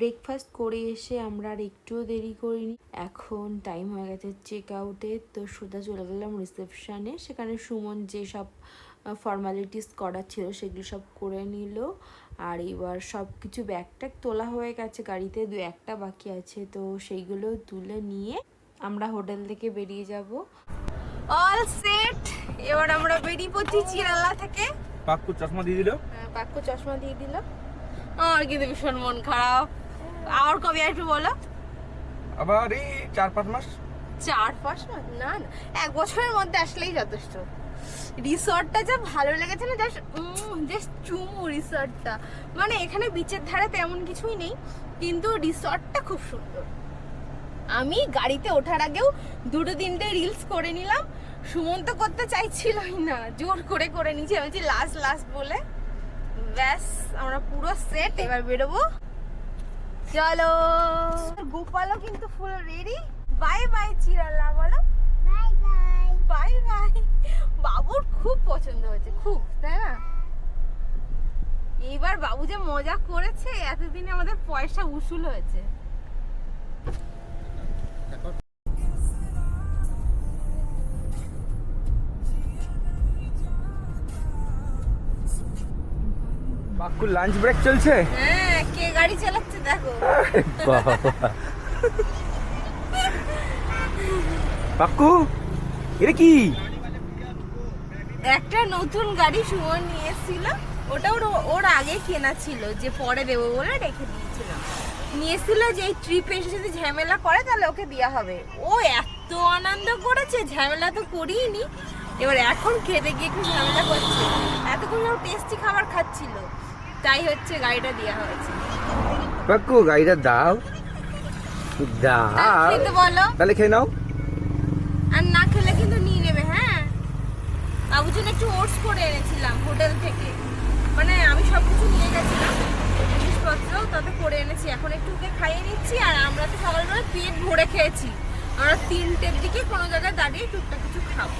Breakfast করে এসে আমরা আর একটুও দেরি করিনি। এখন টাইম হয়ে গেছে চেক আউটের, তো সোজা চলে গেলাম রিসেপশানে। সেখানে সুমন যেসব ফর্মালিটিস করার ছিল সেগুলো সব করে নিল। আর এবার সব কিছু ব্যাগ ট্যাগ তোলা হয়ে গেছে, গাড়িতে 2-1টা বাকি আছে, তো সেইগুলো তুলে নিয়ে আমরা হোটেল থেকে বেরিয়ে যাব। অল সেট, এবার আমরা বেরিয়ে পড়ছি চিরালা থেকে। পাক্কু চশমা দিয়ে দিল। পাক্কু চশমা দিয়ে দিল। আমার কিন্তু ভীষণ মন খারাপ। আর কবে আসবে বলো? আবার এই 4-5 মাস। 4-5 মাস না না, 1 বছরের মধ্যে আসলেই যথেষ্ট। রিসর্টটা যা ভালো লেগেছে না, জাস্ট চুমু রিসর্টটা। মানে এখানে বিচের ধারে তেমন কিছুই নেই, কিন্তু রিসর্টটা খুব সুন্দর। আমি গাড়িতে ওঠার আগেও 2-3টে রিলস করে নিলাম। সুমন তো করতে চাইছিলই না, জোর করে করে নিয়েছি। আমি বলছি লাস্ট বলে। ব্যাস আমরা পুরো সেট, এবার বেরোবো। চলো। গোপালও কিন্তু ফুল রেডি। বাই বাই চিরালা, বলো বাই বাই। Bye bye. বাবুর খুব পছন্দ হয়েছে, খুব, তাই না? এইবার বাবু যে মজা করেছে, এতদিনে আমাদের পয়সা উসুল হয়েছে। পাক্কু লাঞ্চ ব্রেক চলছে। হ্যাঁ, কে গাড়ি চালাচ্ছে দেখো। পাক্কু এটা কি? একটা নতুন গাড়ি সুমন নিয়ে এসেছিল, ওটা ওর আগে কেনা ছিল, যে পরে দেবো বলে রেখে দিয়েছিলাম। নিয়ে এসেছিল যে এই ট্রিপে এসে যদি ঝামেলা করে তাহলে ওকে দেওয়া হবে। ও এত আনন্দ করেছে, ঝামেলা তো করিনি। এবার এখন খেতে গিয়ে একটু ঝামেলা করছে। এতক্ষণ ও টেস্টি খাবার খাচ্ছিল, তাই হচ্ছে গাড়িটা দেওয়া হয়েছে। পাক্কু গাড়িটা দাও দাও। খেতে বলো, তাহলে খেয়ে নাও। আর না খেলে কিন্তু নিয়ে নেবে। হ্যাঁ, বাবুর জন্য একটু ওটস করে এনেছিলাম হোটেল থেকে। মানে আমি সবকিছু নিয়ে গেছিলাম জিনিসপত্র, তাতে করে এনেছি। এখন একটু ওকে খাইয়ে নিচ্ছি। আর আমরা তো সকালবেলা পেট ভরে খেয়েছি। আমরা 3টের দিকে কোনো জায়গায় দাঁড়িয়ে টুকটাক কিছু খাবো।